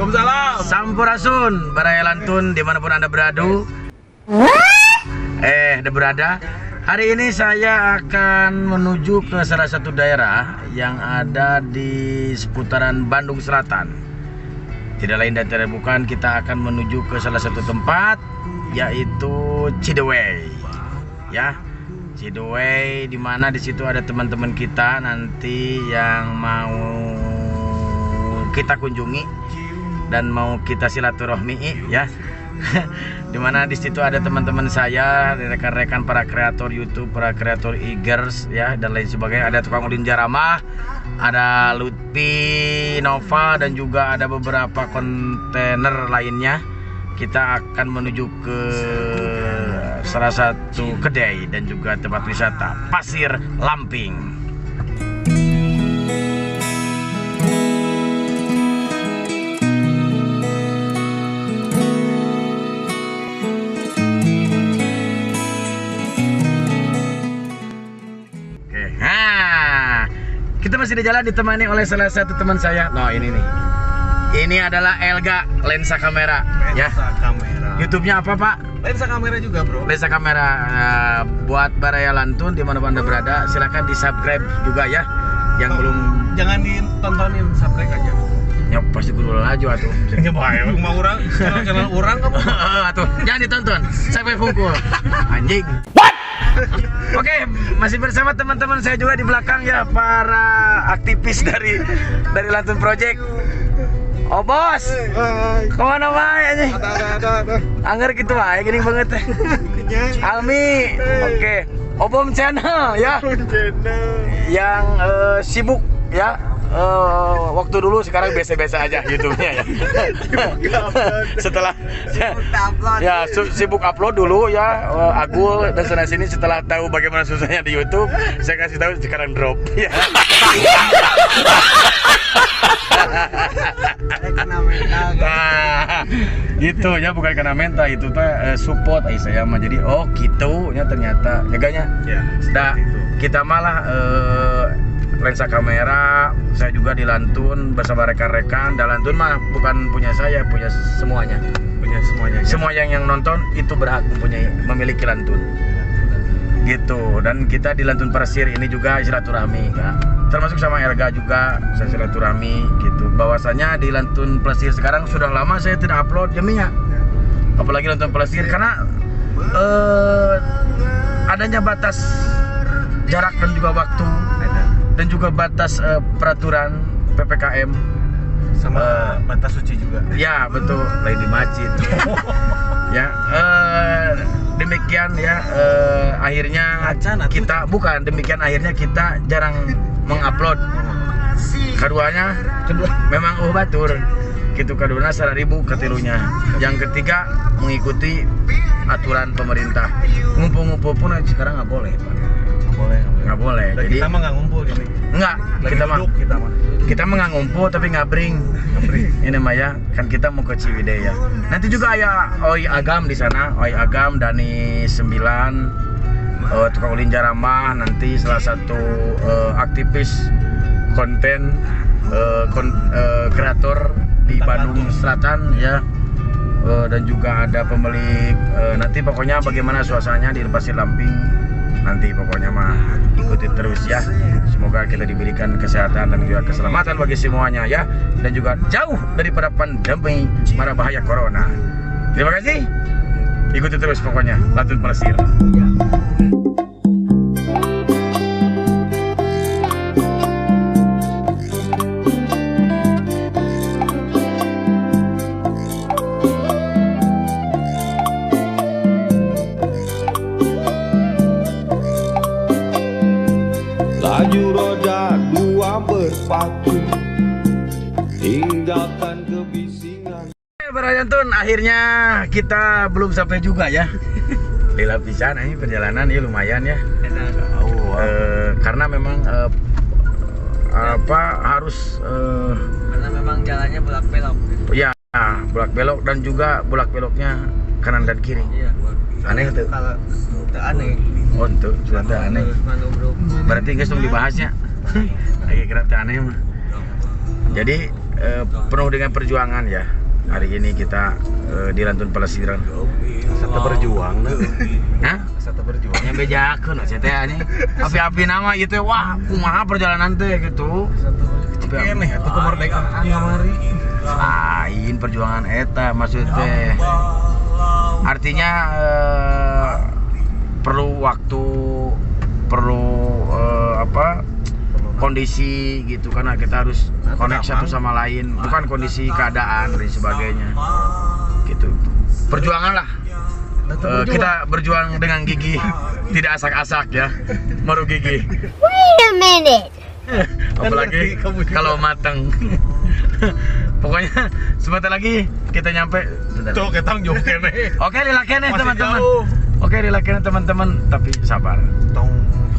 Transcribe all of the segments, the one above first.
Waalaikumsalam. Sampurasun, Barayalantun dimanapun Anda berada. Hari ini saya akan menuju ke salah satu daerah yang ada di seputaran Bandung Selatan. Tidak lain dan tidak bukan, kita akan menuju ke salah satu tempat, yaitu Cidewey. Ya, Cidewey, di mana di situ ada teman-teman kita nanti yang mau kita kunjungi dan mau kita silaturahmi, ya. Dimana di situ ada teman-teman saya, rekan-rekan para kreator YouTube, para kreator e-girls, ya, dan lain sebagainya. Ada tukang ulin jaramah, ada Lutfi, Nova, dan juga ada beberapa kontainer lainnya. Kita akan menuju ke salah satu kedai dan juga tempat wisata Pasir Lamping. Kita masih di jalan ditemani oleh salah satu teman saya. Nah, ini nih. Ini adalah Elga lensa kamera, ya. Kamera. YouTube-nya apa, Pak? Lensa kamera juga, Bro. Lensa kamera. Buat Barayalantun dimanapun Anda berada, silakan di-subscribe juga ya. Yang belum, Jangan ditontonin, subscribe aja. ya pasti kudu laju atuh. Ya bae mau orang, channel orang kamu. Atuh, jangan ditonton sampai pukul. Anjing. Oke, masih bersama teman-teman saya juga di belakang ya, para aktivis dari Lantun Project. Oh bos, kemana wae anjing? Ada. Angger gitu wae, gini banget. Almi, oke. Obom Channel ya, yang sibuk ya. Waktu dulu, sekarang biasa-biasa aja YouTube-nya ya. Setelah ya sibuk upload dulu ya, Agul dan sana sini. Setelah tahu bagaimana susahnya di YouTube, saya kasih tahu sekarang drop ya. Nah, gitu ya, bukan karena mental itu teh support saya mah. Jadi oh gitu ya, ternyata jaganya. Ya, Nah, kita malah lensa kamera saya juga di Lantun bersama rekan-rekan. Dan Lantun mah bukan punya saya, punya semuanya. punya semuanya. Semua yang nonton itu berhak memiliki Lantun. Gitu. Dan kita di Lantun Persir ini juga silaturahmi, Kak. Termasuk sama Elga juga saya silaturahmi gitu. Bahwasanya di Lantun Persir sekarang sudah lama saya tidak upload jaminya. Apalagi Lantun Persir karena adanya batas jarak dan juga waktu. Dan juga batas peraturan PPKM Sama batas suci juga. ya, betul, lagi di masjid. Ya, demikian ya, akhirnya kita bukan demikian, akhirnya kita jarang mengupload. Keduanya memang batur gitu, keduanya 1.000 ketilunya. Yang ketiga mengikuti aturan pemerintah. Ngumpul-ngumpul pun sekarang nggak boleh, Pak. Nggak boleh. Jadi kita mah nggak ngumpul gini. Enggak, kita mah nggak ngumpul tapi ngabring. Ini mah ya, kan kita mau ke Ciwidey ya. Nanti juga ada Oi Agam di sana, Oi Agam, Dani 9, tukang ulin jaramah, nanti salah satu aktivis konten kreator di Bandung Selatan ya. Dan juga ada pemilik, nanti pokoknya bagaimana suasananya di Pasir Lamping. Nanti pokoknya mah ikuti terus ya. Semoga kita diberikan kesehatan dan juga keselamatan bagi semuanya ya. Dan juga jauh daripada pandemi mara bahaya corona. Terima kasih. Ikuti terus pokoknya Lantun Persir. Laju roda dua berpacu, tinggalkan kebisingan. Barayalantun, akhirnya kita belum sampai juga ya. Lila pisan ini perjalanan ya, lumayan ya. Karena memang harus karena memang jalannya bolak-belok. ya bolak-belok, dan juga bolak-beloknya kanan dan kiri. Iya. Aneh tuh. Kalau itu aneh. Oh, itu sudah aneh. Manubro. Berarti guys dong dibahasnya. Lagi kira aneh mah. Jadi penuh dengan perjuangan ya. Hari ini kita di Lantun Pelesiran. Satu berjuang nah. Hah? Satu berjuang. Yang bejakeun CTA nih. Api-api nama itu wah kumaha perjalanan teh gitu. Keneh atuh kemerdekaan kamari. Lain perjuangan eta maksudnya. Artinya perlu waktu, perlu kondisi gitu karena kita harus connect satu sama lain, bukan kondisi keadaan dan sebagainya gitu. Perjuangan lah. Kita berjuang dengan gigi, tidak asak-asak ya, baru gigi. Wait a minute. Apalagi kalau matang. Pokoknya sebentar lagi kita nyampe. Tuh ketang jauh keneh. Oke, dilakukan Masih teman-teman. jauh. Oke, dilakukan teman-teman, tapi sabar. Tong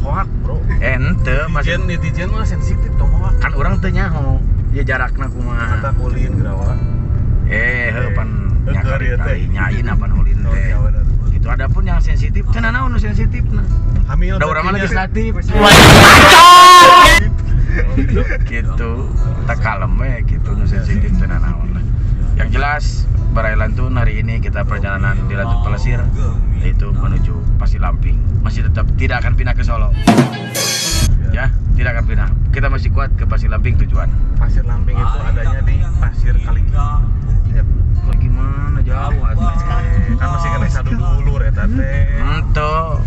hoak, Bro. Ente masih Netizen mah sensitif tong hoak. kan orang teu nyaho. Ya jarakna kumaha. Kata kulin gerawa. Pan Keur nyakari ieu teh. kali nyain apa nulin Oh, teh. iya bener. Gitu adapun yang sensitif cenah naon nu sensitif nah. Hamil. Da urang mah legislatif. Gitu. Tak kalem we gitu nu sensitif cenah naon lah. Yang jelas Barai Lantun hari ini kita perjalanan di Lantun Pelesir yaitu menuju Pasir Lamping. Masih tetap tidak akan pindah ke Solo. Ya, tidak akan pindah. Kita masih kuat ke Pasir Lamping tujuan. Pasir Lamping itu adanya di Pasir Kaliki. Ingat. Kok gimana jauh atuh. Kan masih kena sadu dulu eta teh. Ento.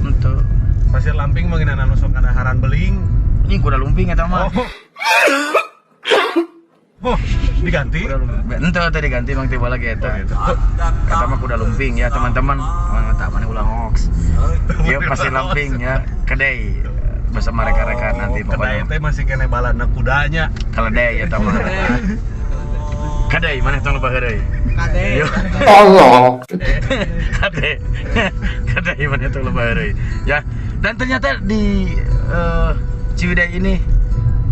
Pasir Lamping mah ngeunana nu sok kadaharan beling. Ini kuda lumping eta mah. Oh, diganti. Kuda lumping. Ento tadi ganti Mang tiba lagi eta. Gitu. Kata mah kuda lumping ya teman-teman. Mang tak mana ulah hoax. Ya Pasir Lamping ya, kedai bersama rekan-rekan nanti Kedai pokoknya. teh masih kena balana kudanya. Keledai ya teman. Kedai mana tong loba kedai? Kade. Yo. Kedai. Kedai mana tong loba kedai. Ya. Dan ternyata di Ciwidey ini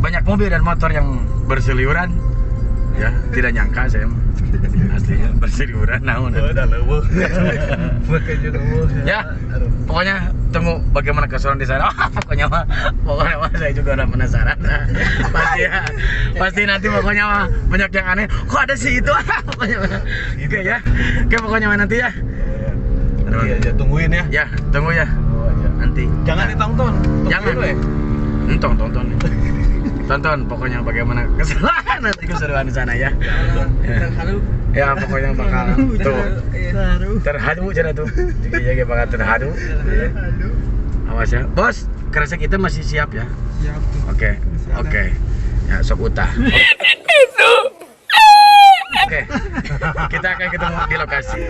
banyak mobil dan motor yang berseliweran. Ya, tidak nyangka saya aslinya berseliweran naon. Udah leueuh. Makan juga leueuh. Ya, pokoknya tunggu bagaimana keseruan di sana. Pokoknya mah saya juga udah penasaran. Pasti nanti pokoknya mah banyak yang aneh. Kok ada sih itu? Pokoknya oke ya. Oke pokoknya mah nanti ya. Nanti aja tungguin ya. Ya, tunggu ya. Nanti. Jangan ditonton. Jangan. Tonton. Tonton pokoknya bagaimana keseruan nanti keseruan di sana ya. Terharu. Ya pokoknya bakal tuh terharu cara tuh. Jadi bakal terharu. Awas ya. Bos, kresek kita masih siap ya? Siap. Oke. Ya, sok utah. Oke. Kita akan ketemu di lokasi.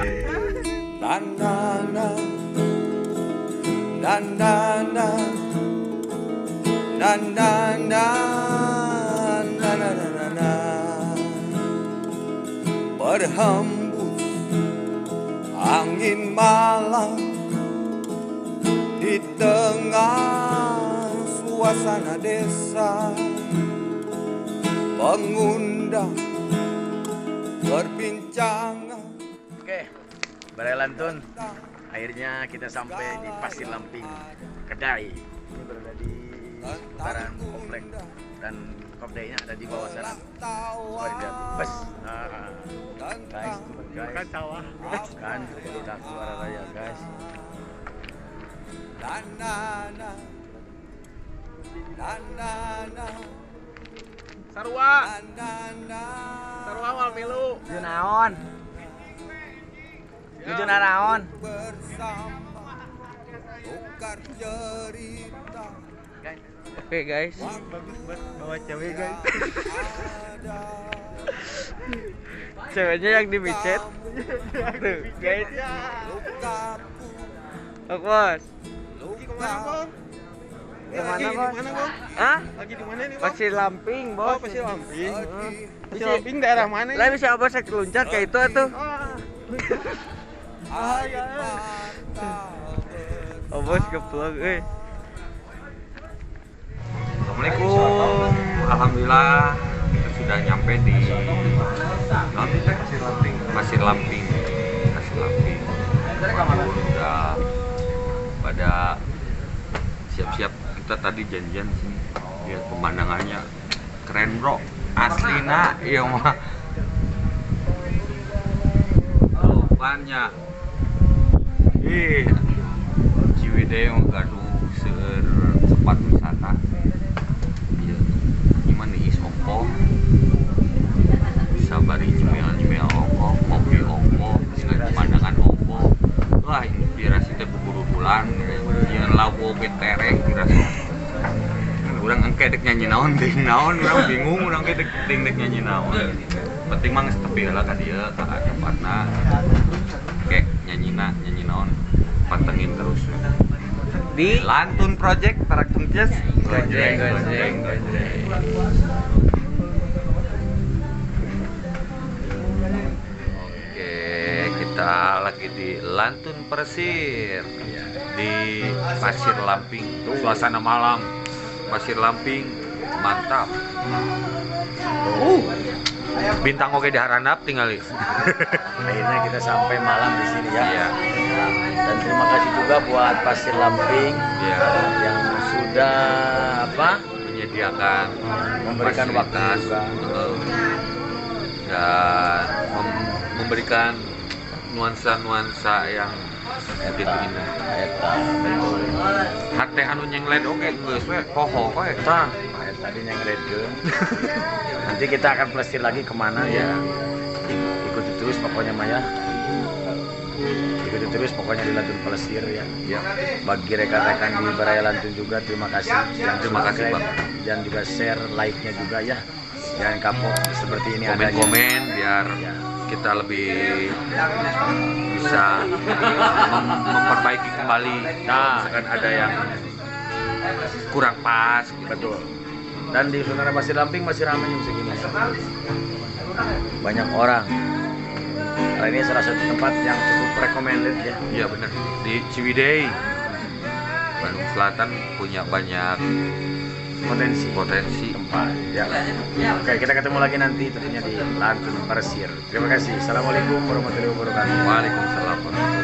Dan berhembus angin malam di tengah suasana desa, mengundang perbincangan. Oke. Barai Lantun. Akhirnya kita sampai di Pasir Lamping, kedai. Ini berada di seputaran komplek dan kopdainya ada di bawah sana. Mari lihat. Bes. Guys, kan sawah. Kan udah suara raya, guys. Sarua. Sarua wal milu. Junaon. Jujuna naon? Oke guys. Bawa cewek guys. Ceweknya yang dimicet. Tuh, guys. Oh, bos. Kemana, bos? Hah? Lagi di mana nih, Bang? Pasir Lamping, bos. Oh, Pasir Lamping. Pasir Bisa- Lamping daerah mana? Lah bisa apa saya keluncar kayak itu tuh. Oh, bos keplog Assalamualaikum. Alhamdulillah kita sudah nyampe di Pasir Lamping. Sudah pada siap-siap, kita tadi janjian sini. Lihat pemandangannya keren bro. Aslina iya mah. Oh, banyak. Ciwidey mah gaduh seueur tempat wisata. Ieu gimana ieu Ongko. Sabari nyemil Ongko, kopi Ongko, dengan pemandangan Ongko. Wah, inspirasi teh buburu bulan, yang lawo betereng dirasa. Urang engke dek nyanyi naon ting naon, urang bingung urang ge dek nyanyi naon. Penting mah geus tepi heula ka dieu, ka tempatna. Oke, nyanyi naon, pantengin terus. Di Lantun Project Taraktung Jazz. Gojeng. Kita lagi di Lantun Persir di Pasir Lamping. Suasana malam Pasir Lamping mantap. Bintang oke di Haranap tinggal. Akhirnya kita sampai malam di sini ya. Iya. Dan terima kasih juga buat Pasir Lamping Iya. yang sudah Menyediakan memberikan waktu fasilitas, juga. Dan memberikan nuansa-nuansa yang begitu indah. Eta betul. Hate anu nyenglet oke geus we poho we tah. Tadi yang redkeun. Nanti kita akan plesir lagi kemana ya. Ikuti terus pokoknya Maya. Ikuti terus pokoknya di Lantun Plesir ya. Ya. Bagi rekan-rekan di Baraya Lantun juga terima kasih yang Terima kasih, subscribe Bang. dan juga share like-nya juga ya. Jangan kapok seperti ini adanya. Komen-komen biar Ya. kita lebih bisa memperbaiki kembali. Nah. Misalkan ada yang kurang pas gitu. Betul. Dan di Sunan Pasir Lamping masih ramai jam segini. Banyak orang. Karena ini salah satu tempat yang cukup recommended ya. Iya benar. Di Ciwidey, Bandung Selatan punya banyak potensi. Tempat ya. Oke, kita ketemu lagi nanti tentunya di Lantun Persir. Terima kasih. Assalamualaikum warahmatullahi wabarakatuh. Waalaikumsalam.